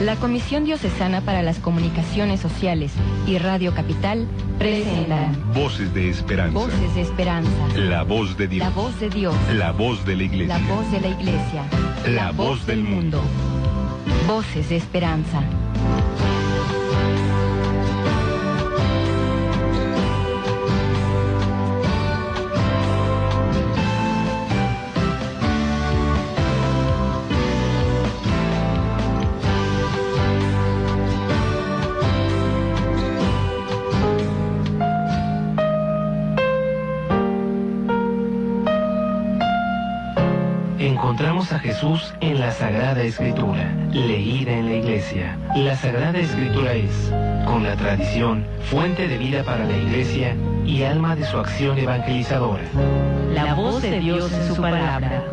La Comisión Diocesana para las Comunicaciones Sociales y Radio Capital presentan Voces de Esperanza. Voces de Esperanza. La voz de Dios. La voz de Dios. La voz de la Iglesia. La voz de la Iglesia. La voz del mundo. Voces de Esperanza. Encontramos a Jesús en la Sagrada Escritura, leída en la Iglesia. La Sagrada Escritura es, con la tradición, fuente de vida para la Iglesia y alma de su acción evangelizadora. La voz de Dios en su palabra.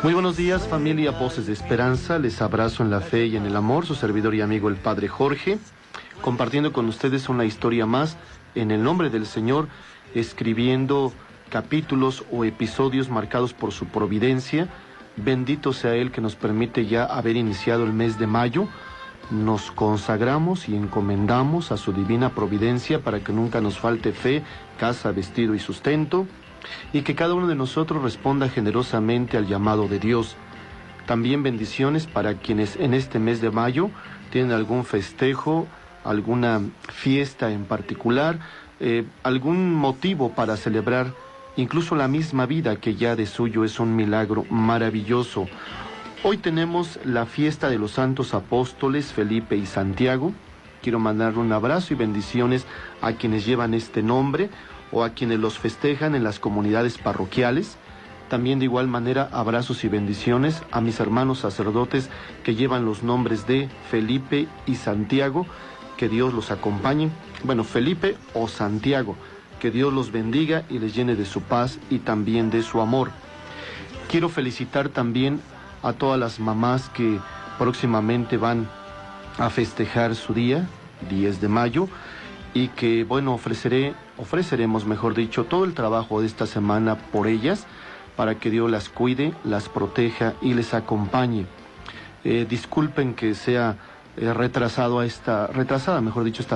Muy buenos días, familia Voces de Esperanza. Les abrazo en la fe y en el amor, su servidor y amigo el Padre Jorge, compartiendo con ustedes una historia más en el nombre del Señor, escribiendo capítulos o episodios marcados por su providencia. Bendito sea Él que nos permite ya haber iniciado el mes de mayo. Nos consagramos y encomendamos a su divina providencia para que nunca nos falte fe, casa, vestido y sustento, y que cada uno de nosotros responda generosamente al llamado de Dios. También bendiciones para quienes en este mes de mayo tienen algún festejo, alguna fiesta en particular, algún motivo para celebrar, incluso la misma vida que ya de suyo es un milagro maravilloso. Hoy tenemos la fiesta de los santos apóstoles Felipe y Santiago. Quiero mandar un abrazo y bendiciones a quienes llevan este nombre o a quienes los festejan en las comunidades parroquiales. También de igual manera abrazos y bendiciones a mis hermanos sacerdotes que llevan los nombres de Felipe y Santiago. Que Dios los acompañe. Bueno, Felipe o Santiago, que Dios los bendiga y les llene de su paz y también de su amor. Quiero felicitar también a todas las mamás que próximamente van a festejar su día, 10 de mayo, y que, bueno, ofreceremos, mejor dicho, todo el trabajo de esta semana por ellas, para que Dios las cuide, las proteja y les acompañe. Disculpen que sea retrasada, esta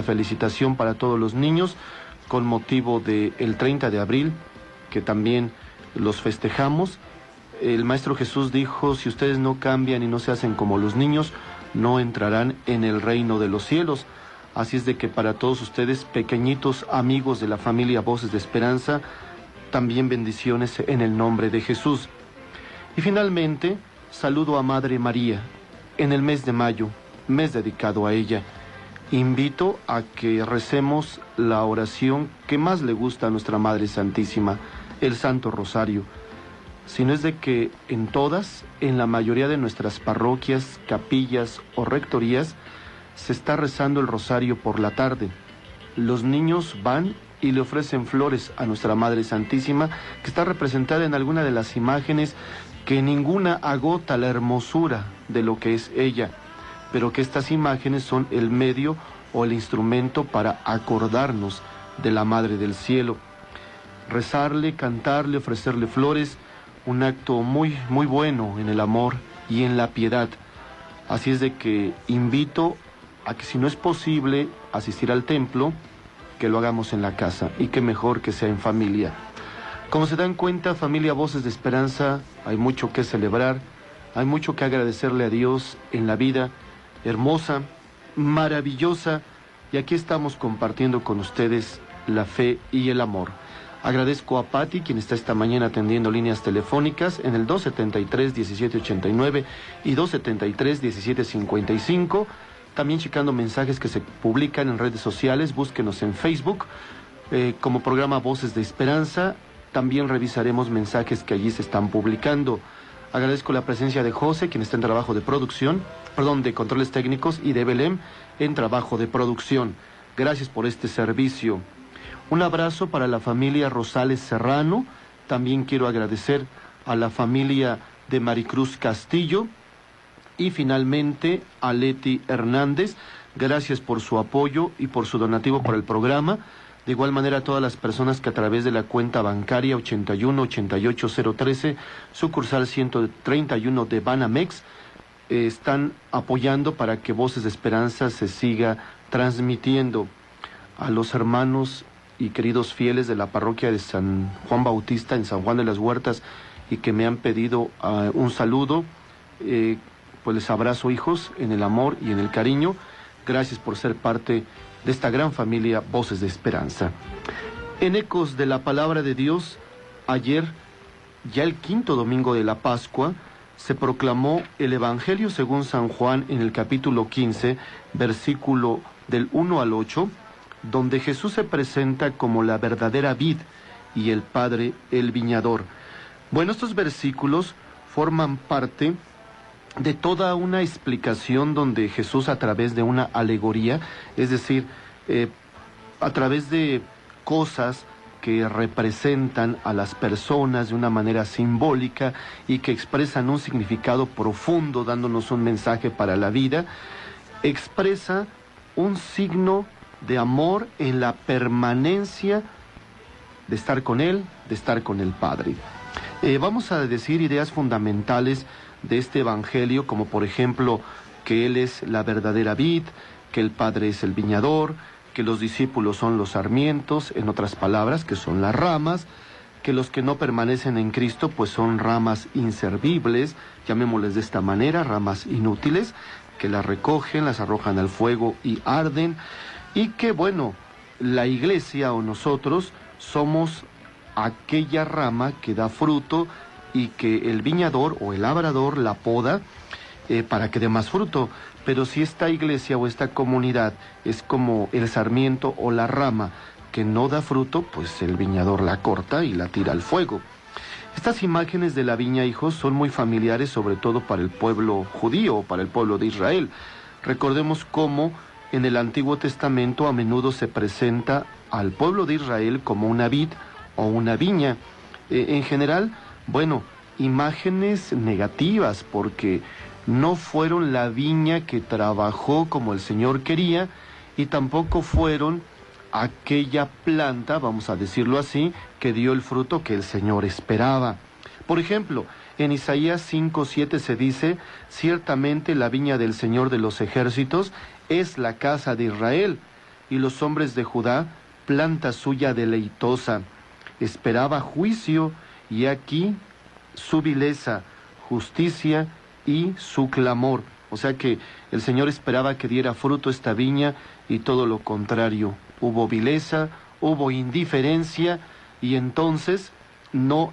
felicitación para todos los niños, con motivo del 30 de abril, que también los festejamos. El Maestro Jesús dijo: si ustedes no cambian y no se hacen como los niños, no entrarán en el reino de los cielos. Así es de que para todos ustedes, pequeñitos amigos de la familia Voces de Esperanza, también bendiciones en el nombre de Jesús. Y finalmente, saludo a Madre María en el mes de mayo, mes dedicado a ella. Invito a que recemos la oración que más le gusta a nuestra Madre Santísima, el Santo Rosario. Si no es de que en la mayoría de nuestras parroquias, capillas o rectorías, se está rezando el rosario por la tarde. Los niños van y le ofrecen flores a nuestra Madre Santísima, que está representada en alguna de las imágenes, que ninguna agota la hermosura de lo que es ella, pero que estas imágenes son el medio o el instrumento para acordarnos de la Madre del Cielo. Rezarle, cantarle, ofrecerle flores, un acto muy, muy bueno en el amor y en la piedad. Así es de que invito a que, si no es posible asistir al templo, que lo hagamos en la casa, y que mejor que sea en familia. Como se dan cuenta, familia Voces de Esperanza, hay mucho que celebrar, hay mucho que agradecerle a Dios en la vida hermosa, maravillosa, y aquí estamos compartiendo con ustedes la fe y el amor. Agradezco a Patti, quien está esta mañana atendiendo líneas telefónicas en el 273-1789 y 273-1755. También checando mensajes que se publican en redes sociales. Búsquenos en Facebook como programa Voces de Esperanza. También revisaremos mensajes que allí se están publicando. Agradezco la presencia de José, quien está en trabajo de producción, de controles técnicos, y de Belém en trabajo de producción. Gracias por este servicio. Un abrazo para la familia Rosales Serrano. También quiero agradecer a la familia de Maricruz Castillo y finalmente a Leti Hernández. Gracias por su apoyo y por su donativo para el programa. De igual manera a todas las personas que a través de la cuenta bancaria 81-88-013, sucursal 131 de Banamex, están apoyando para que Voces de Esperanza se siga transmitiendo. A los hermanos y queridos fieles de la parroquia de San Juan Bautista en San Juan de las Huertas y que me han pedido un saludo, pues les abrazo, hijos, en el amor y en el cariño. Gracias por ser parte de esta gran familia Voces de Esperanza. En Ecos de la Palabra de Dios, ayer, ya el quinto domingo de la Pascua, se proclamó el Evangelio según San Juan en el capítulo 15, versículo del 1 al 8, donde Jesús se presenta como la verdadera vid y el Padre el viñador. Bueno, estos versículos forman parte de toda una explicación donde Jesús, a través de una alegoría, es decir, a través de cosas que representan a las personas de una manera simbólica y que expresan un significado profundo, dándonos un mensaje para la vida, expresa un signo de amor en la permanencia de estar con Él, de estar con el Padre. Vamos a decir ideas fundamentales de este Evangelio, como por ejemplo que Él es la verdadera vid, que el Padre es el viñador, que los discípulos son los sarmientos, en otras palabras, que son las ramas, que los que no permanecen en Cristo pues son ramas inservibles, llamémosles de esta manera, ramas inútiles, que las recogen, las arrojan al fuego y arden, y que bueno, la iglesia o nosotros somos aquella rama que da fruto y que el viñador o el labrador la poda para que dé más fruto. Pero si esta iglesia o esta comunidad es como el sarmiento o la rama que no da fruto, pues el viñador la corta y la tira al fuego. Estas imágenes de la viña, hijos, son muy familiares, sobre todo para el pueblo judío o para el pueblo de Israel. Recordemos cómo en el Antiguo Testamento a menudo se presenta al pueblo de Israel como una vid o una viña. En general, bueno, imágenes negativas, porque no fueron la viña que trabajó como el Señor quería, y tampoco fueron aquella planta, vamos a decirlo así, que dio el fruto que el Señor esperaba. Por ejemplo, en Isaías 5:7 se dice: ciertamente la viña del Señor de los ejércitos es la casa de Israel, y los hombres de Judá, planta suya deleitosa. Esperaba juicio, y aquí su vileza, justicia y su clamor. O sea que el Señor esperaba que diera fruto esta viña, y todo lo contrario. Hubo vileza, hubo indiferencia, y entonces no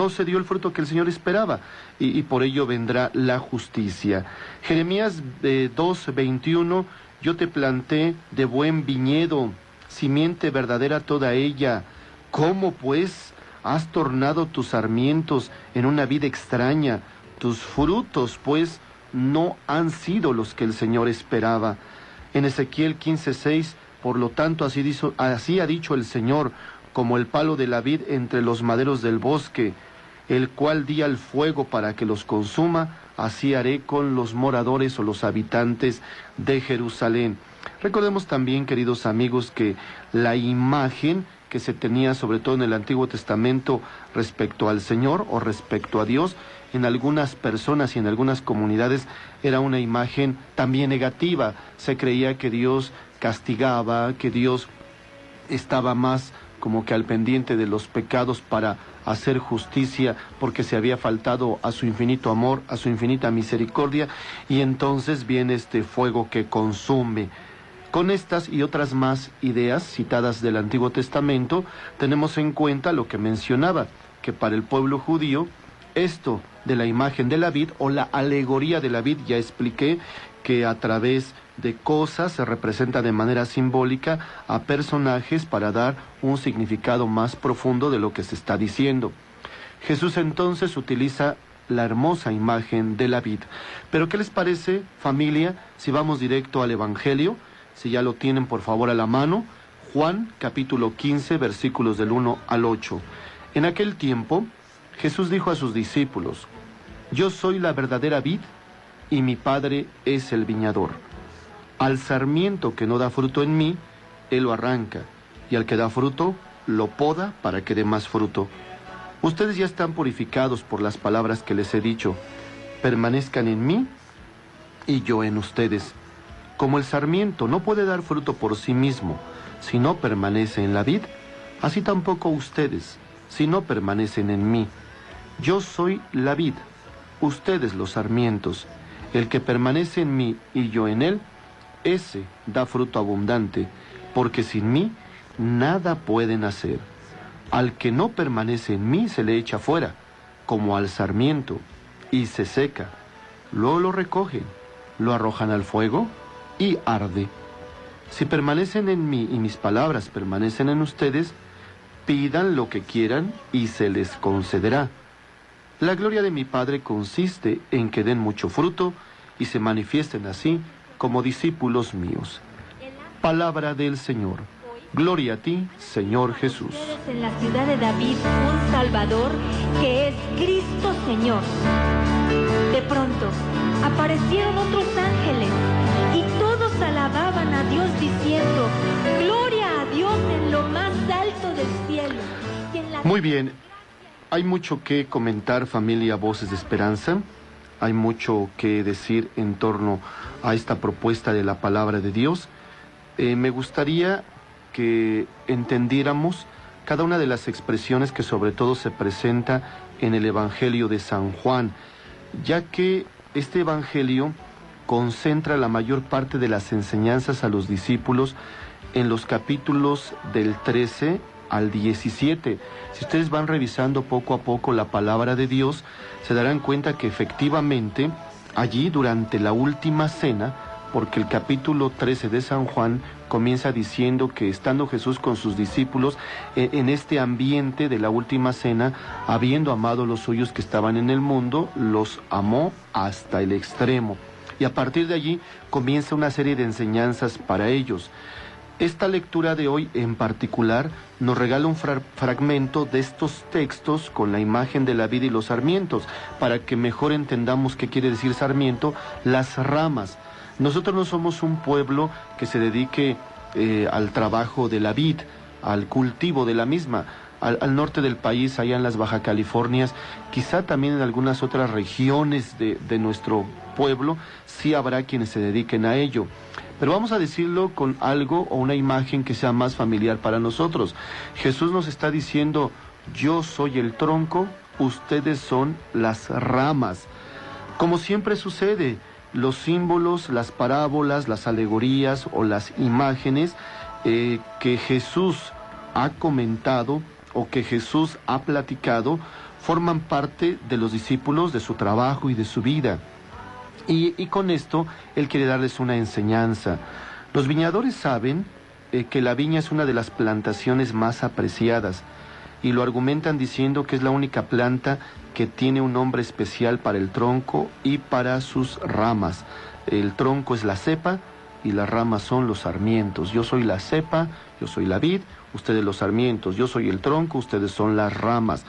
se dio el fruto que el Señor esperaba, y por ello vendrá la justicia. Jeremías 2:21, yo te planté de buen viñedo, simiente verdadera toda ella. ¿Cómo pues has tornado tus sarmientos en una vid extraña? Tus frutos pues no han sido los que el Señor esperaba. En Ezequiel 15:6, por lo tanto así ha dicho el Señor, como el palo de la vid entre los maderos del bosque, el cual di al fuego para que los consuma, así haré con los moradores o los habitantes de Jerusalén. Recordemos también, queridos amigos, que la imagen que se tenía sobre todo en el Antiguo Testamento respecto al Señor o respecto a Dios, en algunas personas y en algunas comunidades era una imagen también negativa. Se creía que Dios castigaba, que Dios estaba más como que al pendiente de los pecados para hacer justicia, porque se había faltado a su infinito amor, a su infinita misericordia, y entonces viene este fuego que consume. Con estas y otras más ideas citadas del Antiguo Testamento, tenemos en cuenta lo que mencionaba, que para el pueblo judío, esto de la imagen de la vid o la alegoría de la vid, ya expliqué que a través de cosas se representa de manera simbólica a personajes para dar un significado más profundo de lo que se está diciendo. Jesús entonces utiliza la hermosa imagen de la vid. Pero ¿qué les parece, familia, si vamos directo al Evangelio? Si ya lo tienen, por favor, a la mano. Juan, capítulo 15, versículos del 1 al 8. En aquel tiempo, Jesús dijo a sus discípulos: Yo soy la verdadera vid, y mi Padre es el viñador. Al sarmiento que no da fruto en mí, Él lo arranca, y al que da fruto, lo poda para que dé más fruto. Ustedes ya están purificados por las palabras que les he dicho. Permanezcan en mí, y yo en ustedes. Como el sarmiento no puede dar fruto por sí mismo, si no permanece en la vid, así tampoco ustedes, si no permanecen en mí. Yo soy la vid, ustedes los sarmientos. El que permanece en mí y yo en él, ese da fruto abundante, porque sin mí nada pueden hacer. Al que no permanece en mí se le echa fuera, como al sarmiento, y se seca. Luego lo recogen, lo arrojan al fuego y arde. Si permanecen en mí y mis palabras permanecen en ustedes, pidan lo que quieran y se les concederá. La gloria de mi Padre consiste en que den mucho fruto y se manifiesten así como discípulos míos. Palabra del Señor. Gloria a ti, Señor Jesús. En la ciudad de David, un Salvador que es Cristo Señor. De pronto, aparecieron otros ángeles y todos alababan a Dios diciendo: Gloria a Dios en lo más alto del cielo. Muy bien. Hay mucho que comentar, familia Voces de Esperanza. Hay mucho que decir en torno a esta propuesta de la palabra de Dios. Me gustaría que entendiéramos cada una de las expresiones que sobre todo se presenta en el Evangelio de San Juan, ya que este Evangelio concentra la mayor parte de las enseñanzas a los discípulos en los capítulos del 13 al 17. Si ustedes van revisando poco a poco la palabra de Dios, se darán cuenta que efectivamente allí durante la última cena, porque el capítulo 13 de San Juan comienza diciendo que estando Jesús con sus discípulos en este ambiente de la última cena, habiendo amado a los suyos que estaban en el mundo, los amó hasta el extremo. Y a partir de allí comienza una serie de enseñanzas para ellos. Esta lectura de hoy en particular nos regala un fragmento de estos textos con la imagen de la vid y los sarmientos, para que mejor entendamos qué quiere decir sarmiento, las ramas. Nosotros no somos un pueblo que se dedique al trabajo de la vid, al cultivo de la misma. Al norte del país, allá en las Baja Californias, quizá también en algunas otras regiones de nuestro pueblo, sí habrá quienes se dediquen a ello. Pero vamos a decirlo con algo o una imagen que sea más familiar para nosotros. Jesús nos está diciendo: yo soy el tronco, ustedes son las ramas. Como siempre sucede, los símbolos, las parábolas, las alegorías o las imágenes que Jesús ha comentado o que Jesús ha platicado forman parte de los discípulos, de su trabajo y de su vida. Y con esto Él quiere darles una enseñanza. Los viñadores saben que la viña es una de las plantaciones más apreciadas y lo argumentan diciendo que es la única planta que tiene un nombre especial para el tronco y para sus ramas. El tronco es la cepa y las ramas son los sarmientos. Yo soy la cepa, yo soy la vid, ustedes los sarmientos. Yo soy el tronco, ustedes son las ramas.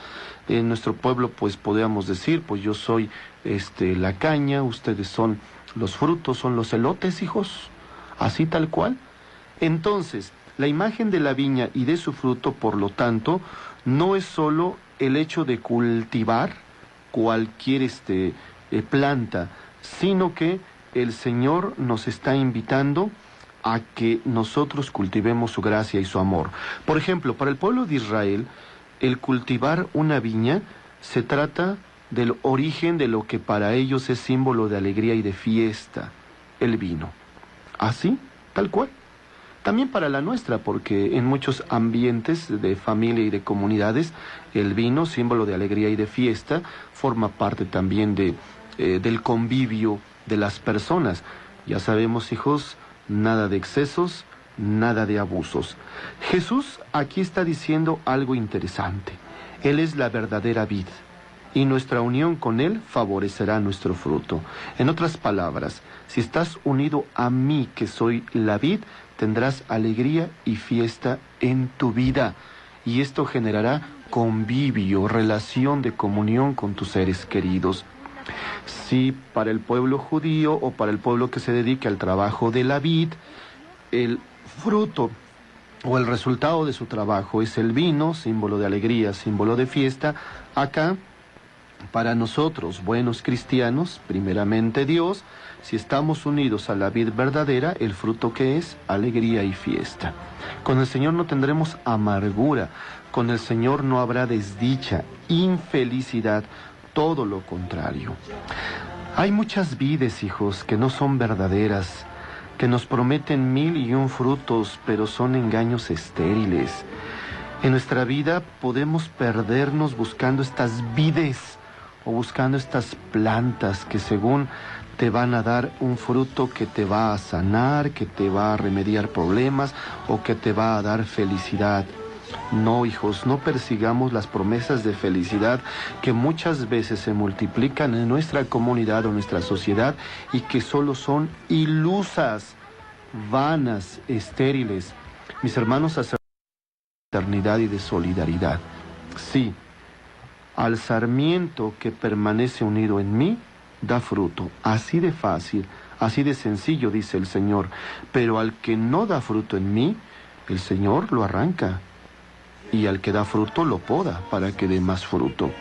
En nuestro pueblo pues podríamos decir, pues yo soy la caña, ustedes son los frutos, son los elotes, hijos, así tal cual. Entonces, la imagen de la viña y de su fruto, por lo tanto, no es solo el hecho de cultivar cualquier planta, sino que el Señor nos está invitando a que nosotros cultivemos su gracia y su amor. Por ejemplo, para el pueblo de Israel, el cultivar una viña se trata del origen de lo que para ellos es símbolo de alegría y de fiesta, el vino. Así, tal cual. También para la nuestra, porque en muchos ambientes de familia y de comunidades, el vino, símbolo de alegría y de fiesta, forma parte también del convivio de las personas. Ya sabemos, hijos, nada de excesos, nada de abusos. Jesús aquí está diciendo algo interesante. Él es la verdadera vid. y nuestra unión con Él favorecerá nuestro fruto. En otras palabras, si estás unido a mí, que soy la vid, tendrás alegría y fiesta en tu vida, y esto generará convivio, relación de comunión con tus seres queridos. Si para el pueblo judío o para el pueblo que se dedique al trabajo de la vid, el fruto o el resultado de su trabajo es el vino, símbolo de alegría, símbolo de fiesta, acá, para nosotros, buenos cristianos, primeramente Dios, si estamos unidos a la vid verdadera, el fruto que es alegría y fiesta. Con el Señor no tendremos amargura, con el Señor no habrá desdicha, infelicidad, todo lo contrario. Hay muchas vides, hijos, que no son verdaderas, que nos prometen 1001 frutos, pero son engaños estériles. En nuestra vida podemos perdernos buscando estas vides o buscando estas plantas que según te van a dar un fruto que te va a sanar, que te va a remediar problemas o que te va a dar felicidad. No, hijos, no persigamos las promesas de felicidad que muchas veces se multiplican en nuestra comunidad o nuestra sociedad y que solo son ilusas, vanas, estériles. Mis hermanos, sacerdotes de eternidad y de solidaridad. Sí, al sarmiento que permanece unido en mí, da fruto. Así de fácil, así de sencillo, dice el Señor. Pero al que no da fruto en mí, el Señor lo arranca. Y al que da fruto lo poda para que dé más fruto.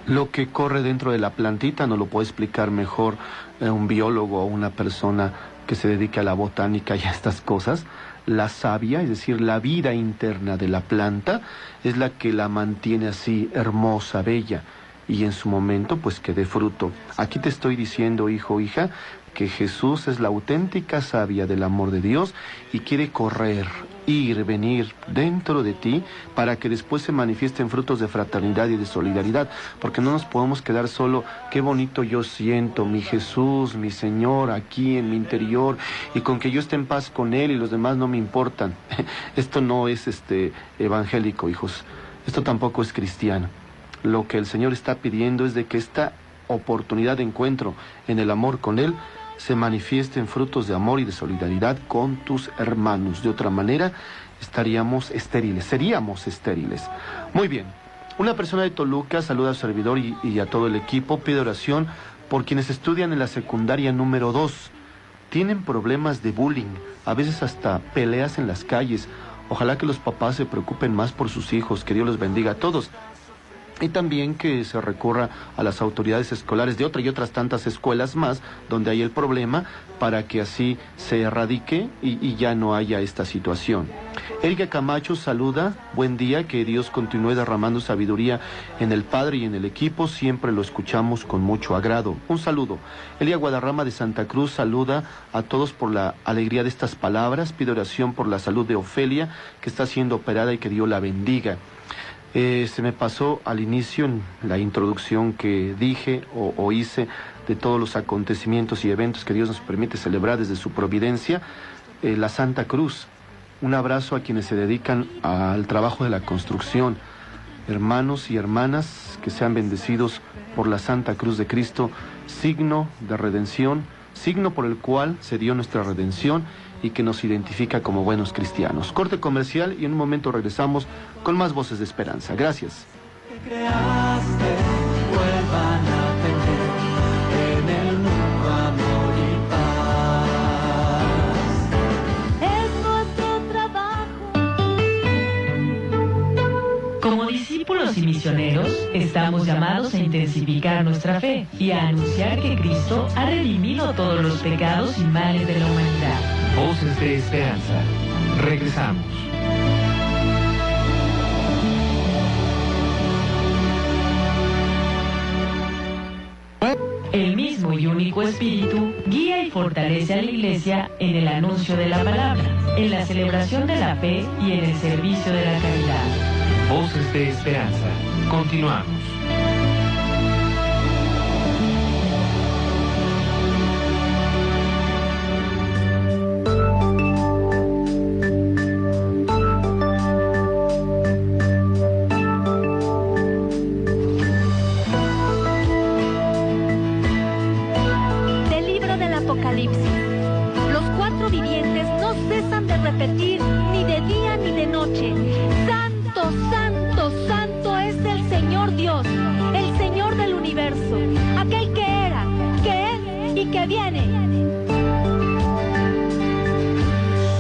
Lo que corre dentro de la plantita no lo puede explicar mejor un biólogo o una persona que se dedique a la botánica y a estas cosas. La savia, es decir, la vida interna de la planta, es la que la mantiene así hermosa, bella, y en su momento pues que dé fruto. Aquí te estoy diciendo, hijo, hija, que Jesús es la auténtica savia del amor de Dios y quiere correr, ir, venir dentro de ti para que después se manifiesten frutos de fraternidad y de solidaridad, porque no nos podemos quedar solo, qué bonito yo siento, mi Jesús, mi Señor, aquí en mi interior, y con que yo esté en paz con Él y los demás no me importan. Esto no es evangélico, hijos, esto tampoco es cristiano. Lo que el Señor está pidiendo es de que esta oportunidad de encuentro en el amor con Él se manifieste en frutos de amor y de solidaridad con tus hermanos. De otra manera, seríamos estériles. Muy bien. Una persona de Toluca saluda a su servidor y a todo el equipo. Pide oración por quienes estudian en la secundaria número 2. Tienen problemas de bullying, a veces hasta peleas en las calles. Ojalá que los papás se preocupen más por sus hijos. Que Dios los bendiga a todos. Y también que se recurra a las autoridades escolares de otra y otras tantas escuelas más donde hay el problema para que así se erradique y ya no haya esta situación. Erika Camacho saluda, buen día, que Dios continúe derramando sabiduría en el Padre y en el equipo, siempre lo escuchamos con mucho agrado. Un saludo. Elia Guadarrama de Santa Cruz saluda a todos por la alegría de estas palabras, pide oración por la salud de Ofelia, que está siendo operada y que Dios la bendiga. Se me pasó al inicio en la introducción que dije o hice de todos los acontecimientos y eventos que Dios nos permite celebrar desde su providencia, la Santa Cruz. Un abrazo a quienes se dedican al trabajo de la construcción, hermanos y hermanas que sean bendecidos por la Santa Cruz de Cristo, signo de redención, signo por el cual se dio nuestra redención y que nos identifica como buenos cristianos. Corte comercial y en un momento regresamos con más voces de esperanza. Gracias. Que creaste, vuelvan a tener en el mundo amor y paz. Es nuestro trabajo. Como discípulos y misioneros, estamos llamados a intensificar nuestra fe y a anunciar que Cristo ha redimido todos los pecados y males de la humanidad. Voces de esperanza. Regresamos. El mismo y único Espíritu guía y fortalece a la Iglesia en el anuncio de la palabra, en la celebración de la fe y en el servicio de la caridad. Voces de esperanza. Continuamos. Dios, el Señor del universo, aquel que era, que es y que viene.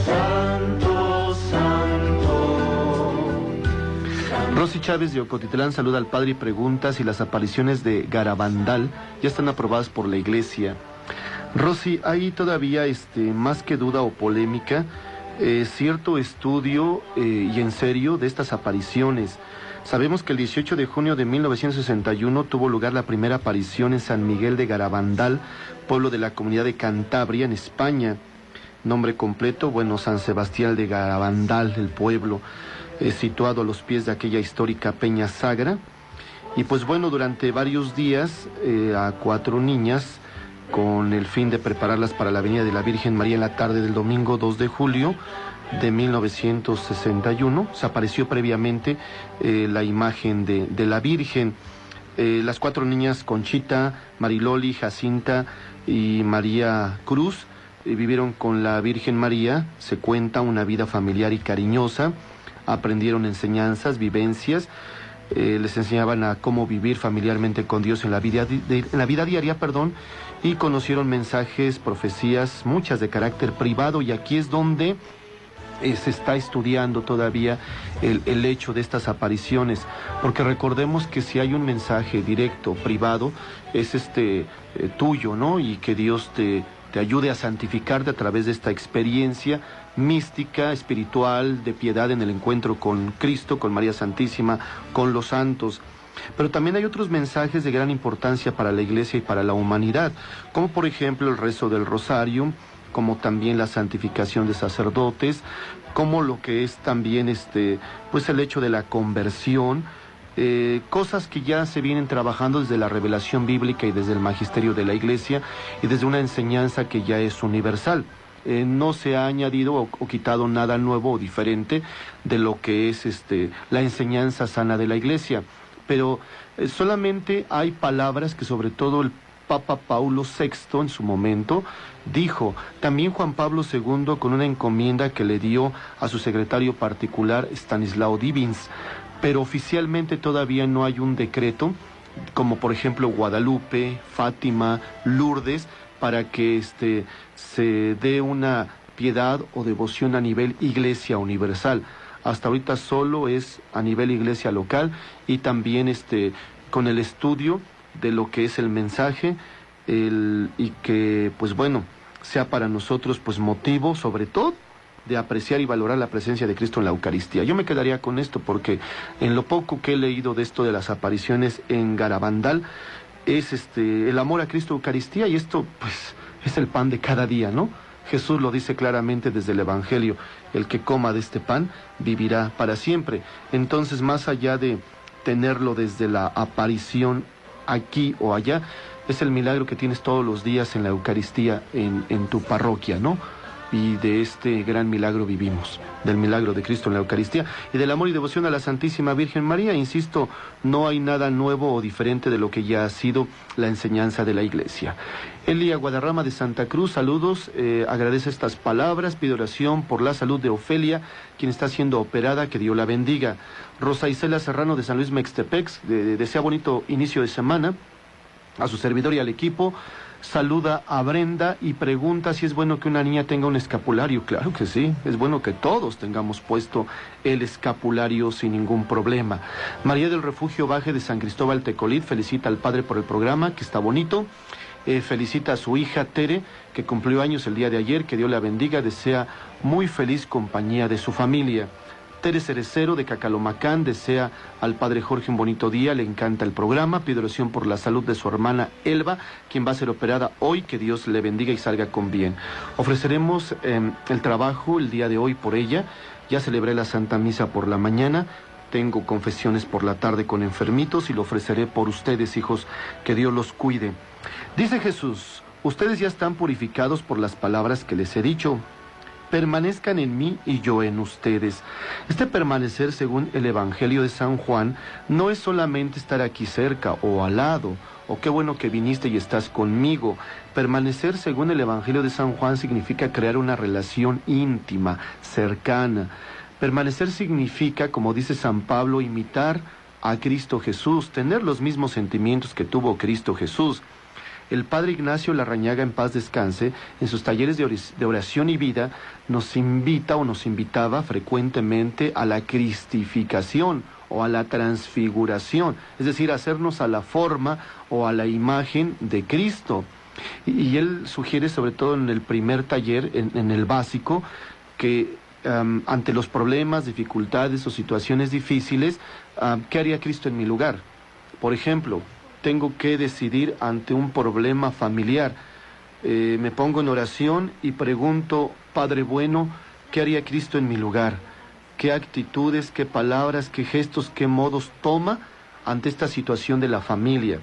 Santo, santo. Rosy Chávez de Ocotitlán saluda al padre y pregunta si las apariciones de Garabandal ya están aprobadas por la Iglesia. Rosy, hay todavía más que duda o polémica, cierto estudio y en serio de estas apariciones. Sabemos que el 18 de junio de 1961 tuvo lugar la primera aparición en San Miguel de Garabandal, pueblo de la Comunidad de Cantabria, en España. Nombre completo, San Sebastián de Garabandal, el pueblo, situado a los pies de aquella histórica Peña Sagra. Y durante varios días a 4 niñas, con el fin de prepararlas para la venida de la Virgen María en la tarde del domingo 2 de julio de 1961. Se apareció previamente la imagen de la Virgen. Las 4 niñas, Conchita, Mariloli, Jacinta y María Cruz, vivieron con la Virgen María, se cuenta, una vida familiar y cariñosa. Aprendieron enseñanzas, vivencias, les enseñaban a cómo vivir familiarmente con Dios en la vida diaria, y conocieron mensajes, profecías, muchas de carácter privado, y aquí es donde se está estudiando todavía el hecho de estas apariciones, porque recordemos que si hay un mensaje directo, privado, es tuyo, ¿no? Y que Dios te ayude a santificarte a través de esta experiencia mística, espiritual, de piedad en el encuentro con Cristo, con María Santísima, con los santos. Pero también hay otros mensajes de gran importancia para la Iglesia y para la humanidad, como por ejemplo el rezo del rosario, como también la santificación de sacerdotes, como lo que es también el hecho de la conversión, cosas que ya se vienen trabajando desde la revelación bíblica y desde el magisterio de la Iglesia y desde una enseñanza que ya es universal. No se ha añadido o quitado nada nuevo o diferente de lo que es la enseñanza sana de la Iglesia. Pero solamente hay palabras que sobre todo el Papa Paulo VI en su momento dijo. También Juan Pablo II, con una encomienda que le dio a su secretario particular Stanislao Divins. Pero oficialmente todavía no hay un decreto, como por ejemplo Guadalupe, Fátima, Lourdes, para que se dé una piedad o devoción a nivel Iglesia universal. Hasta ahorita solo es a nivel iglesia local, y también con el estudio de lo que es el mensaje, y que sea para nosotros motivo sobre todo de apreciar y valorar la presencia de Cristo en la Eucaristía. Yo me quedaría con esto, porque en lo poco que he leído de esto de las apariciones en Garabandal es el amor a Cristo Eucaristía, y esto es el pan de cada día, ¿no? Jesús lo dice claramente desde el Evangelio: el que coma de este pan vivirá para siempre. Entonces, más allá de tenerlo desde la aparición aquí o allá, es el milagro que tienes todos los días en la Eucaristía, en tu parroquia, ¿no? Y de este gran milagro vivimos, del milagro de Cristo en la Eucaristía y del amor y devoción a la Santísima Virgen María. Insisto, no hay nada nuevo o diferente de lo que ya ha sido la enseñanza de la Iglesia. Elia Guadarrama de Santa Cruz, saludos, agradece estas palabras, pide oración por la salud de Ofelia, quien está siendo operada, que Dios la bendiga. Rosa Isela Serrano de San Luis Mextepec, desea bonito inicio de semana a su servidor y al equipo. Saluda a Brenda y pregunta si es bueno que una niña tenga un escapulario. Claro que sí, es bueno que todos tengamos puesto el escapulario sin ningún problema. María del Refugio Baje de San Cristóbal Tecolit felicita al padre por el programa, que está bonito. Felicita a su hija Tere, que cumplió años el día de ayer, que Dios la bendiga, desea muy feliz compañía de su familia. Tere Cerecero de Cacalomacán desea al padre Jorge un bonito día, le encanta el programa, pide oración por la salud de su hermana Elba, quien va a ser operada hoy, que Dios le bendiga y salga con bien. Ofreceremos el trabajo el día de hoy por ella, ya celebré la Santa Misa por la mañana, tengo confesiones por la tarde con enfermitos y lo ofreceré por ustedes, hijos, que Dios los cuide. Dice Jesús: ustedes ya están purificados por las palabras que les he dicho. Permanezcan en mí y yo en ustedes. Este permanecer, según el Evangelio de San Juan, no es solamente estar aquí cerca o al lado, o qué bueno que viniste y estás conmigo. Permanecer, según el Evangelio de San Juan, significa crear una relación íntima, cercana. Permanecer significa, como dice San Pablo, imitar a Cristo Jesús, tener los mismos sentimientos que tuvo Cristo Jesús. El padre Ignacio Larrañaga, en paz descanse, en sus talleres de oración y vida, nos invita o nos invitaba frecuentemente a la cristificación o a la transfiguración, es decir, hacernos a la forma o a la imagen de Cristo. Y él sugiere, sobre todo en el primer taller, en el básico, que ante los problemas, dificultades o situaciones difíciles, ¿qué haría Cristo en mi lugar? Por ejemplo, tengo que decidir ante un problema familiar. Me pongo en oración y pregunto, Padre bueno, ¿qué haría Cristo en mi lugar? ¿Qué actitudes, qué palabras, qué gestos, qué modos toma ante esta situación de la familia?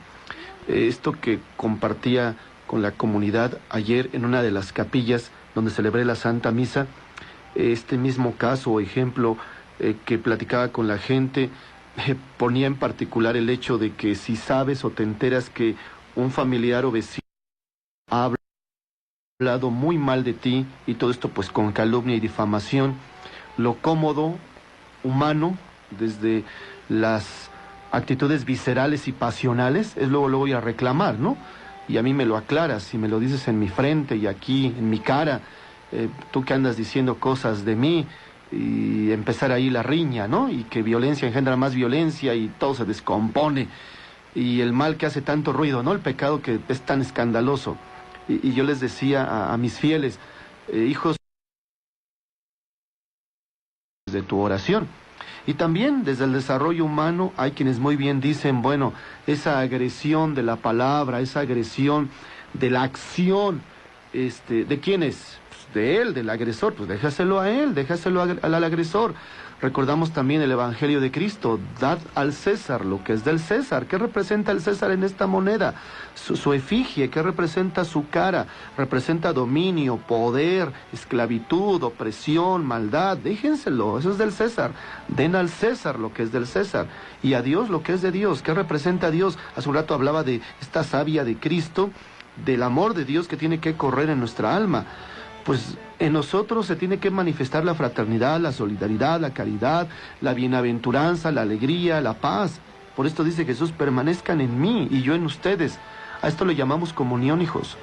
Esto que compartía con la comunidad ayer en una de las capillas donde celebré la Santa Misa, este mismo caso o ejemplo que platicaba con la gente, ponía en particular el hecho de que si sabes o te enteras que un familiar o vecino ha hablado muy mal de ti, y todo esto pues con calumnia y difamación, lo cómodo, humano, desde las actitudes viscerales y pasionales, es luego lo voy a reclamar, ¿no? Y a mí me lo aclaras y me lo dices en mi frente y aquí en mi cara, tú que andas diciendo cosas de mí, y empezar ahí la riña, ¿no? Y que violencia engendra más violencia y todo se descompone. Y el mal que hace tanto ruido, ¿no? El pecado que es tan escandaloso. Y yo les decía a mis fieles, hijos de tu oración. Y también desde el desarrollo humano hay quienes muy bien dicen, bueno, esa agresión de la palabra, esa agresión de la acción, ¿de quién es? De él, del agresor, pues déjaselo a él, déjaselo al agresor. Recordamos también el Evangelio de Cristo, dad al César lo que es del César. ¿Qué representa el César en esta moneda? Su efigie, ¿qué representa su cara? Representa dominio, poder, esclavitud, opresión, maldad. Déjenselo, eso es del César. Den al César lo que es del César. Y a Dios lo que es de Dios. ¿Qué representa a Dios? Hace un rato hablaba de esta savia de Cristo, del amor de Dios que tiene que correr en nuestra alma. Pues en nosotros se tiene que manifestar la fraternidad, la solidaridad, la caridad, la bienaventuranza, la alegría, la paz. Por esto dice Jesús, permanezcan en mí y yo en ustedes. A esto le llamamos comunión, hijos.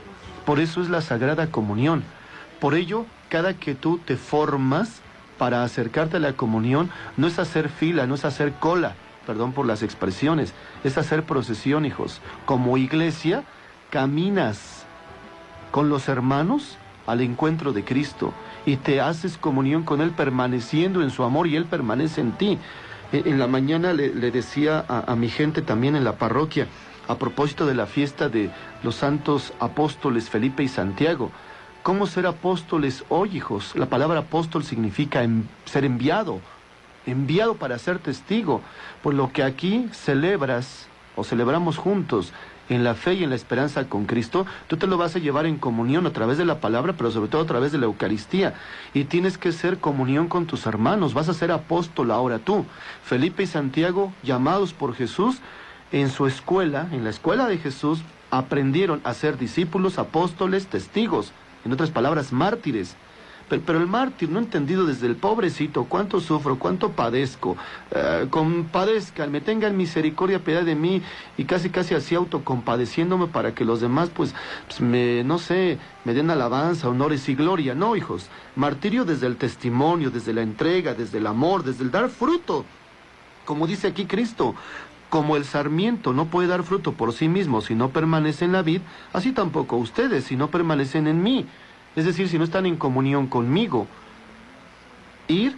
Por eso es la Sagrada Comunión. Por ello, cada que tú te formas para acercarte a la comunión, no es hacer fila, no es hacer cola, perdón por las expresiones, es hacer procesión, hijos. Como iglesia, caminas con los hermanos al encuentro de Cristo y te haces comunión con Él permaneciendo en su amor y Él permanece en ti. En la mañana le decía a mi gente también en la parroquia, a propósito de la fiesta de los santos apóstoles Felipe y Santiago, ¿cómo ser apóstoles hoy, hijos? La palabra apóstol significa ser enviado para ser testigo. Pues lo que aquí celebras o celebramos juntos en la fe y en la esperanza con Cristo, tú te lo vas a llevar en comunión a través de la palabra, pero sobre todo a través de la Eucaristía. Y tienes que ser comunión con tus hermanos, vas a ser apóstol ahora tú. Felipe y Santiago, llamados por Jesús, en su escuela, en la escuela de Jesús, aprendieron a ser discípulos, apóstoles, testigos, en otras palabras, mártires. Pero el mártir, no entendido desde el pobrecito, cuánto sufro, cuánto padezco, compadezcan, me tengan misericordia, piedad de mí, y casi así autocompadeciéndome para que los demás, me den alabanza, honores y gloria. No, hijos, martirio desde el testimonio, desde la entrega, desde el amor, desde el dar fruto. Como dice aquí Cristo, como el sarmiento no puede dar fruto por sí mismo si no permanece en la vid, así tampoco ustedes si no permanecen en mí. Es decir, si no están en comunión conmigo. Ir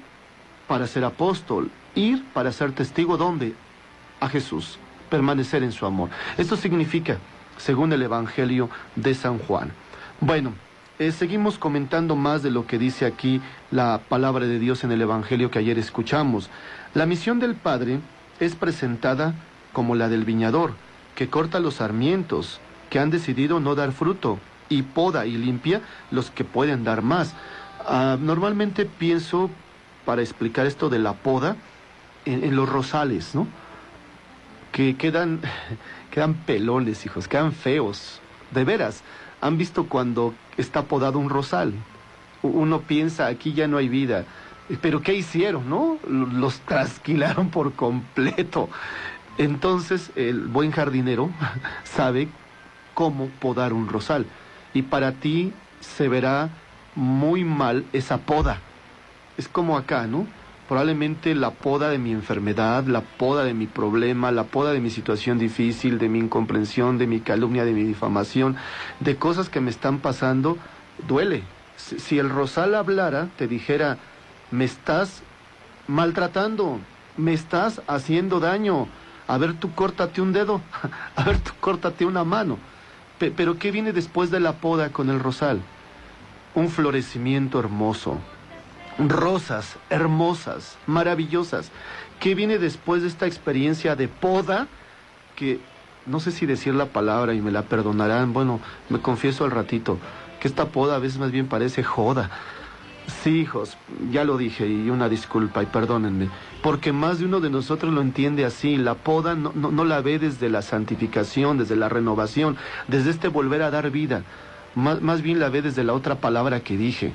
para ser apóstol, ir para ser testigo, ¿dónde? A Jesús, permanecer en su amor. Esto significa, según el Evangelio de San Juan. Bueno, seguimos comentando más de lo que dice aquí la palabra de Dios en el Evangelio que ayer escuchamos. La misión del Padre es presentada como la del viñador, que corta los sarmientos, que han decidido no dar fruto, y poda y limpia los que pueden dar más. Normalmente pienso, para explicar esto de la poda, en los rosales, ¿no? Que quedan pelones, hijos, quedan feos. De veras, ¿han visto cuando está podado un rosal? Uno piensa, aquí ya no hay vida. Pero ¿qué hicieron, no? Los trasquilaron por completo. Entonces el buen jardinero sabe cómo podar un rosal. Y para ti se verá muy mal esa poda. Es como acá, ¿no? Probablemente la poda de mi enfermedad, la poda de mi problema, la poda de mi situación difícil, de mi incomprensión, de mi calumnia, de mi difamación, de cosas que me están pasando, duele. Si el rosal hablara, te dijera, me estás maltratando, me estás haciendo daño, a ver tú córtate un dedo, a ver tú córtate una mano. Pero ¿qué viene después de la poda con el rosal? Un florecimiento hermoso, rosas hermosas, maravillosas. ¿Qué viene después de esta experiencia de poda? Que no sé si decir la palabra y me la perdonarán, bueno, me confieso al ratito, que esta poda a veces más bien parece joda. Sí, hijos, ya lo dije y una disculpa y perdónenme, porque más de uno de nosotros lo entiende así. La poda no la ve desde la santificación, desde la renovación, desde este volver a dar vida. Más bien la ve desde la otra palabra que dije.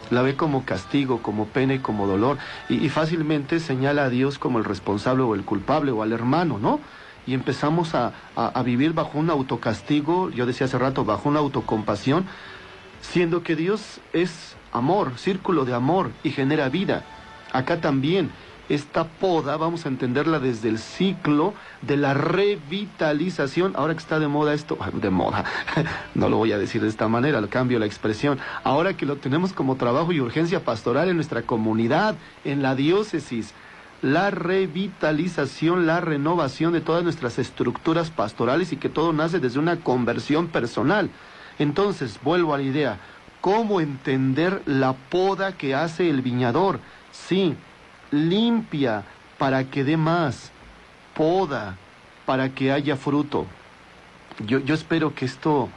La ve como castigo, como pena y como dolor. Y fácilmente señala a Dios como el responsable o el culpable o al hermano, ¿no? Y empezamos a vivir bajo un autocastigo, yo decía hace rato, bajo una autocompasión, siendo que Dios es amor, círculo de amor y genera vida. Acá también, esta poda, vamos a entenderla desde el ciclo de la revitalización. Ahora que está de moda esto, de moda, no lo voy a decir de esta manera, lo cambio la expresión. Ahora que lo tenemos como trabajo y urgencia pastoral en nuestra comunidad, en la diócesis, la revitalización, la renovación de todas nuestras estructuras pastorales y que todo nace desde una conversión personal. Entonces, vuelvo a la idea, ¿cómo entender la poda que hace el viñador? Sí, limpia para que dé más, poda para que haya fruto. Yo espero que esto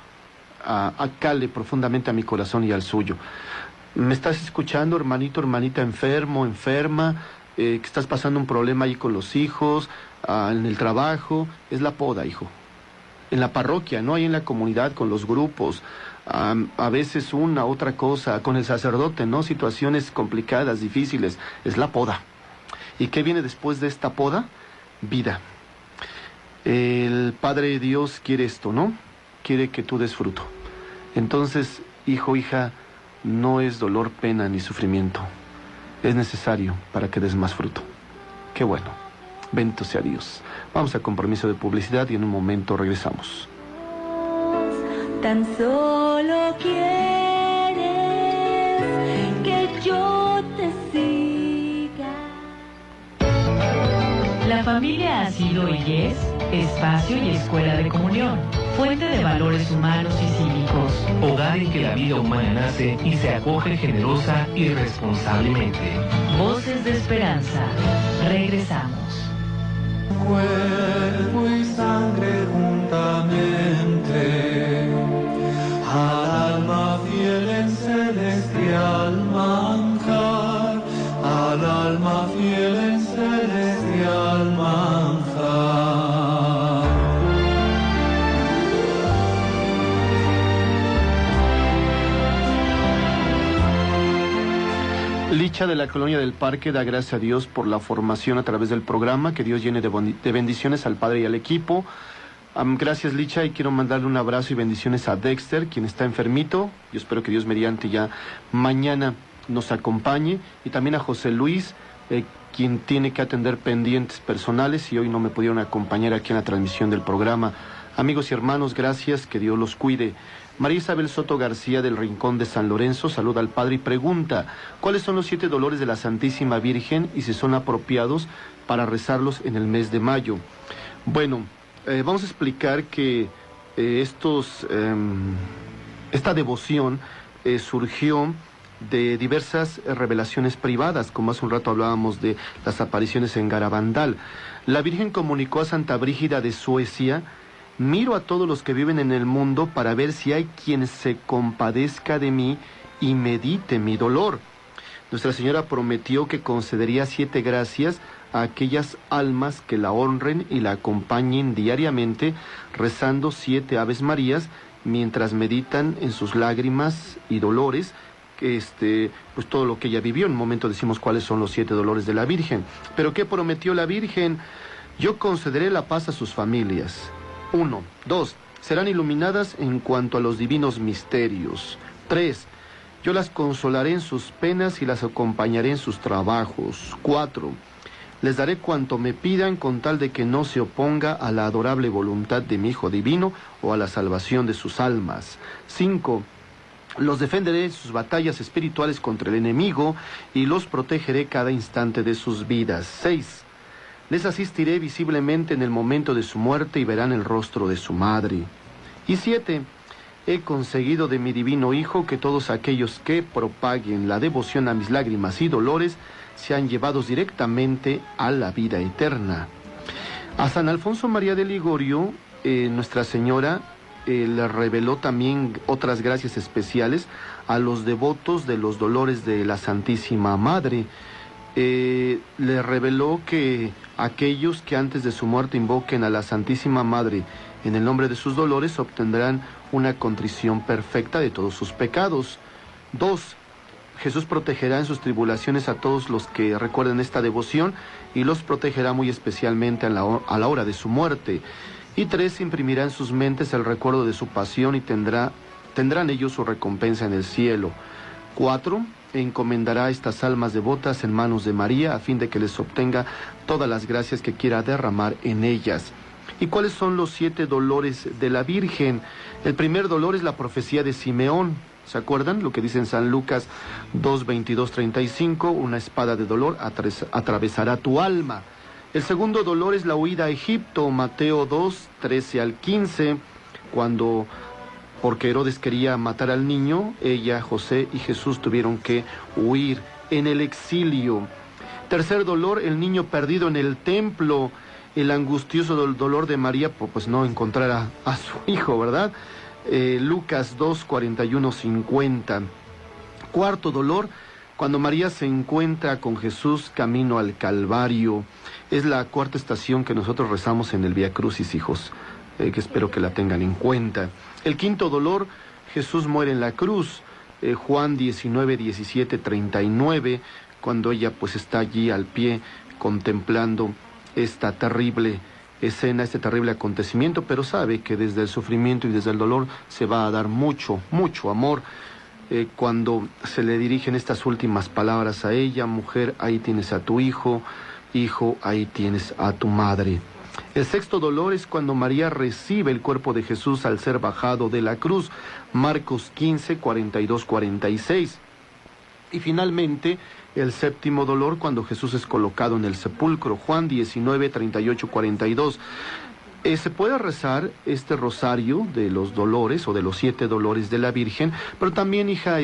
acale profundamente a mi corazón y al suyo. ¿Me estás escuchando, hermanito, hermanita, enfermo, enferma? Que estás pasando un problema ahí con los hijos, en el trabajo. Es la poda, hijo. En la parroquia, no ahí en la comunidad, con los grupos. A veces una, otra cosa, con el sacerdote, ¿no? Situaciones complicadas, difíciles. Es la poda. ¿Y qué viene después de esta poda? Vida. El Padre Dios quiere esto, ¿no? Quiere que tú des fruto. Entonces, hijo, hija, no es dolor, pena ni sufrimiento. Es necesario para que des más fruto. Qué bueno. Bendito sea Dios. Vamos a compromiso de publicidad y en un momento regresamos. Tan solo quieres que yo te siga. La familia ha sido y es espacio y escuela de comunión, fuente de valores humanos y cívicos. Hogar en que la vida humana nace y se acoge generosa y responsablemente. Voces de esperanza. Regresamos. Cuerpo y sangre juntamente, al alma fiel en celestial manjar, al alma fiel en celestial manjar. Licha de la Colonia del Parque da gracias a Dios por la formación a través del programa, que Dios llene de bendiciones al padre y al equipo. Gracias, Licha, y quiero mandarle un abrazo y bendiciones a Dexter, quien está enfermito. Yo espero que Dios mediante ya mañana nos acompañe, y también a José Luis, quien tiene que atender pendientes personales y hoy no me pudieron acompañar aquí en la transmisión del programa. Amigos y hermanos, gracias, que Dios los cuide. María Isabel Soto García del Rincón de San Lorenzo saluda al Padre y pregunta, ¿cuáles son los 7 dolores de la Santísima Virgen y si son apropiados para rezarlos en el mes de mayo? Bueno, vamos a explicar que esta devoción surgió de diversas revelaciones privadas, como hace un rato hablábamos de las apariciones en Garabandal. La Virgen comunicó a Santa Brígida de Suecia: miro a todos los que viven en el mundo para ver si hay quien se compadezca de mí y medite mi dolor. Nuestra Señora prometió que concedería 7 gracias a aquellas almas que la honren y la acompañen diariamente, rezando 7 Aves Marías mientras meditan en sus lágrimas y dolores, pues todo lo que ella vivió. En un momento decimos cuáles son los 7 dolores de la Virgen. ¿Pero qué prometió la Virgen? Yo concederé la paz a sus familias. 1. 2. Serán iluminadas en cuanto a los divinos misterios. 3. Yo las consolaré en sus penas y las acompañaré en sus trabajos. 4. Les daré cuanto me pidan con tal de que no se oponga a la adorable voluntad de mi Hijo Divino o a la salvación de sus almas. 5. Los defenderé en sus batallas espirituales contra el enemigo y los protegeré cada instante de sus vidas. 6. Les asistiré visiblemente en el momento de su muerte y verán el rostro de su madre. Y 7. He conseguido de mi divino Hijo que todos aquellos que propaguen la devoción a mis lágrimas y dolores sean llevados directamente a la vida eterna. A San Alfonso María de Ligorio, Nuestra Señora le reveló también otras gracias especiales a los devotos de los dolores de la Santísima Madre. Le reveló que aquellos que antes de su muerte invoquen a la Santísima Madre en el nombre de sus dolores obtendrán una contrición perfecta de todos sus pecados. 2. Jesús protegerá en sus tribulaciones a todos los que recuerden esta devoción y los protegerá muy especialmente a la hora de su muerte. Y 3. Imprimirá en sus mentes el recuerdo de su pasión y tendrán ellos su recompensa en el cielo. 4. Encomendará estas almas devotas en manos de María a fin de que les obtenga todas las gracias que quiera derramar en ellas. ¿Y cuáles son los 7 dolores de la Virgen? El primer dolor es la profecía de Simeón. ¿Se acuerdan lo que dice en San Lucas 2, 22, 35? Una espada de dolor atravesará tu alma. El segundo dolor es la huida a Egipto, Mateo 2, 13 al 15, porque Herodes quería matar al niño, ella, José y Jesús tuvieron que huir en el exilio. Tercer dolor, el niño perdido en el templo, el angustioso dolor de María, pues no encontrar a su hijo, ¿verdad? Lucas 2, 41, 50. Cuarto dolor, cuando María se encuentra con Jesús camino al Calvario. Es la cuarta estación que nosotros rezamos en el Vía Crucis, hijos, que espero que la tengan en cuenta. El quinto dolor, Jesús muere en la cruz. Juan 19, 17, 39, cuando ella pues está allí al pie contemplando esta terrible escena, este terrible acontecimiento, pero sabe que desde el sufrimiento y desde el dolor se va a dar mucho, mucho amor. Cuando se le dirigen estas últimas palabras a ella: mujer, ahí tienes a tu hijo, hijo, ahí tienes a tu madre. El sexto dolor es cuando María recibe el cuerpo de Jesús al ser bajado de la cruz, Marcos 15, 42, 46. Y finalmente, el séptimo dolor, cuando Jesús es colocado en el sepulcro, Juan 19, 38, 42. Se puede rezar este rosario de los dolores o de los 7 dolores de la Virgen, pero también, hija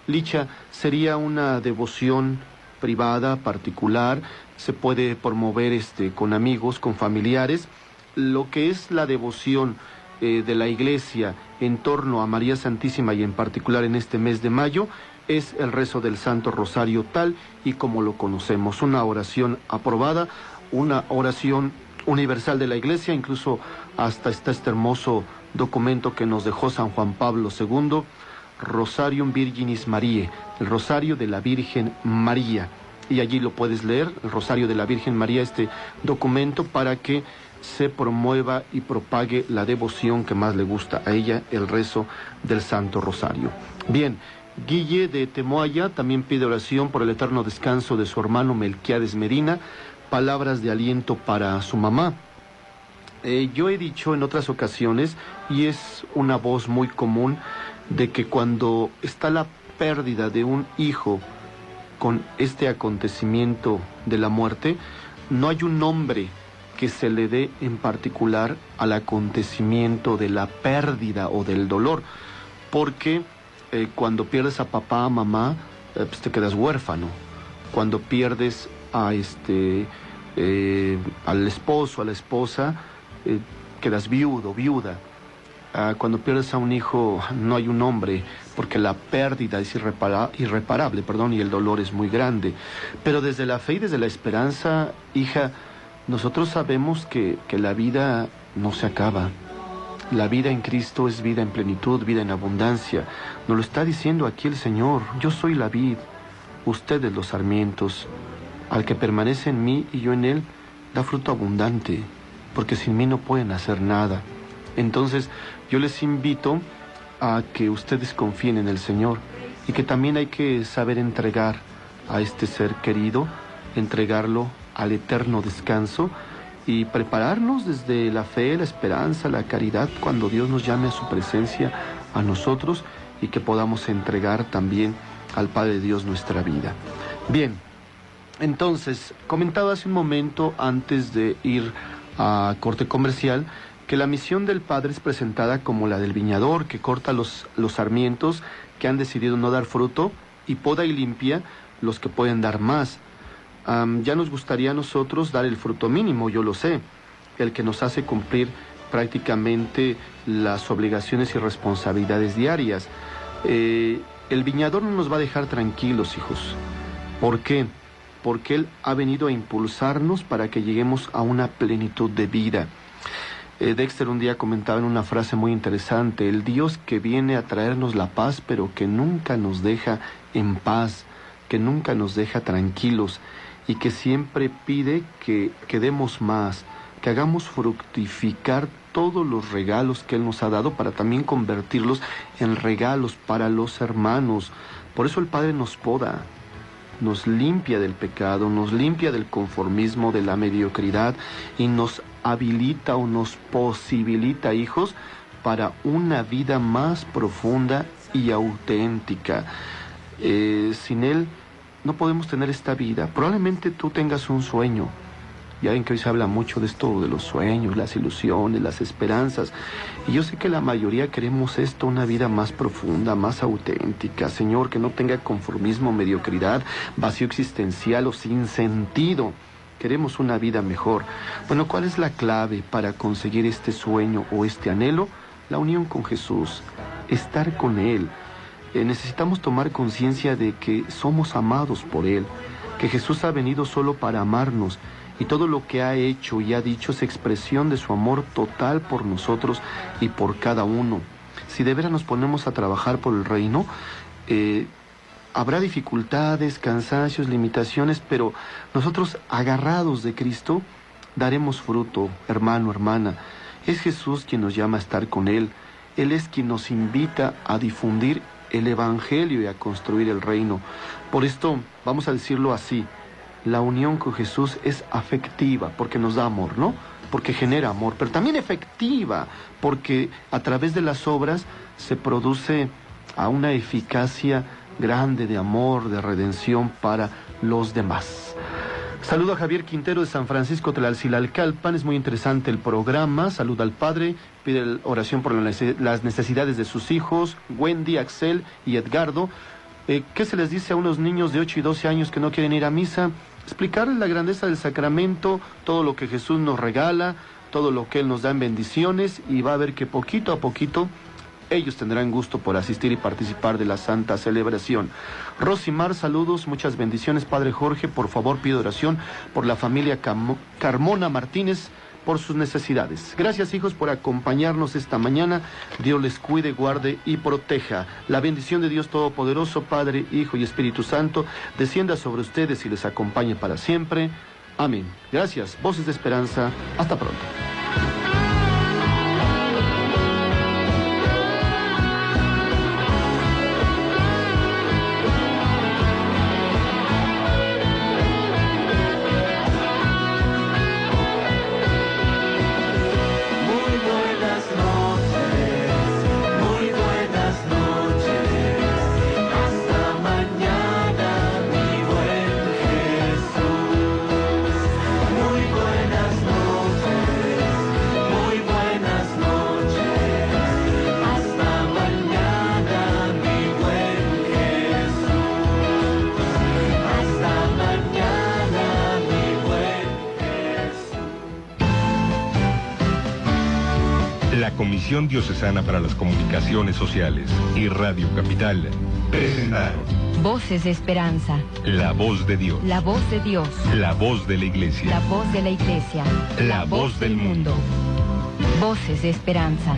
Licha, sería una devoción privada, particular, se puede promover con amigos, con familiares. Lo que es la devoción de la Iglesia en torno a María Santísima y en particular en este mes de mayo es el rezo del Santo Rosario tal y como lo conocemos, una oración aprobada, una oración universal de la Iglesia. Incluso hasta está este hermoso documento que nos dejó San Juan Pablo II, Rosarium Virginis Mariae, el Rosario de la Virgen María, y allí lo puedes leer, el Rosario de la Virgen María, este documento para que se promueva y propague la devoción que más le gusta a ella, el rezo del Santo Rosario. Bien, Guille de Temoaya también pide oración por el eterno descanso de su hermano Melquiades Medina, palabras de aliento para su mamá. Yo he dicho en otras ocasiones, y es una voz muy común, de que cuando está la pérdida de un hijo con este acontecimiento de la muerte, no hay un nombre que se le dé en particular al acontecimiento de la pérdida o del dolor, porque cuando pierdes a papá, a mamá, pues te quedas huérfano. Cuando pierdes al esposo, a la esposa, quedas viudo, viuda. Cuando pierdes a un hijo no hay un nombre, porque la pérdida es irreparable, y el dolor es muy grande. Pero desde la fe y desde la esperanza, hija, nosotros sabemos que la vida no se acaba. La vida en Cristo es vida en plenitud, vida en abundancia. Nos lo está diciendo aquí el Señor: yo soy la vid, ustedes los sarmientos. Al que permanece en mí y yo en él, da fruto abundante, porque sin mí no pueden hacer nada. Entonces, yo les invito a que ustedes confíen en el Señor y que también hay que saber entregar a este ser querido, entregarlo al eterno descanso y prepararnos desde la fe, la esperanza, la caridad, cuando Dios nos llame a su presencia a nosotros y que podamos entregar también al Padre Dios nuestra vida. Bien, entonces, comentaba hace un momento antes de ir a corte comercial que la misión del Padre es presentada como la del viñador que corta los sarmientos que han decidido no dar fruto y poda y limpia los que pueden dar más. Ya nos gustaría a nosotros dar el fruto mínimo, yo lo sé, el que nos hace cumplir prácticamente las obligaciones y responsabilidades diarias. El viñador no nos va a dejar tranquilos, hijos. ¿Por qué? Porque Él ha venido a impulsarnos para que lleguemos a una plenitud de vida. Dexter un día comentaba en una frase muy interesante: el Dios que viene a traernos la paz, pero que nunca nos deja en paz, que nunca nos deja tranquilos y que siempre pide que demos más, que hagamos fructificar todos los regalos que Él nos ha dado para también convertirlos en regalos para los hermanos. Por eso el Padre nos poda, nos limpia del pecado, nos limpia del conformismo, de la mediocridad y nos habilita o nos posibilita, hijos, para una vida más profunda y auténtica. Sin Él no podemos tener esta vida. Probablemente tú tengas un sueño. Ya ven que hoy se habla mucho de esto, de los sueños, las ilusiones, las esperanzas. Y yo sé que la mayoría queremos esto, una vida más profunda, más auténtica. Señor, que no tenga conformismo, mediocridad, vacío existencial o sin sentido. Queremos una vida mejor. Bueno, ¿cuál es la clave para conseguir este sueño o este anhelo? La unión con Jesús, estar con Él. Necesitamos tomar conciencia de que somos amados por Él, que Jesús ha venido solo para amarnos y todo lo que ha hecho y ha dicho es expresión de su amor total por nosotros y por cada uno. Si de veras nos ponemos a trabajar por el reino, habrá dificultades, cansancios, limitaciones, pero nosotros, agarrados de Cristo, daremos fruto, hermano, hermana. Es Jesús quien nos llama a estar con Él. Él es quien nos invita a difundir el Evangelio y a construir el reino. Por esto, vamos a decirlo así, la unión con Jesús es afectiva, porque nos da amor, ¿no? Porque genera amor, pero también efectiva, porque a través de las obras se produce a una eficacia grande de amor, de redención para los demás. Saludo a Javier Quintero de San Francisco Tlalcilalcalpan, es muy interesante el programa. Saluda al Padre, pide oración por las necesidades de sus hijos, Wendy, Axel y Edgardo. ¿Qué se les dice a unos niños de 8 y 12 años que no quieren ir a misa? Explicarles la grandeza del sacramento, todo lo que Jesús nos regala, todo lo que Él nos da en bendiciones, y va a ver que poquito a poquito ellos tendrán gusto por asistir y participar de la santa celebración. Rosimar, saludos, muchas bendiciones, Padre Jorge. Por favor, pido oración por la familia Carmona Martínez, por sus necesidades. Gracias, hijos, por acompañarnos esta mañana. Dios les cuide, guarde y proteja. La bendición de Dios Todopoderoso, Padre, Hijo y Espíritu Santo, descienda sobre ustedes y les acompañe para siempre. Amén. Gracias. Voces de Esperanza. Hasta pronto. La Comisión Diocesana para las Comunicaciones Sociales y Radio Capital presentaron Voces de Esperanza. La Voz de Dios. La voz de Dios. La voz de la Iglesia. La voz de la Iglesia. La voz del mundo. Voces de Esperanza.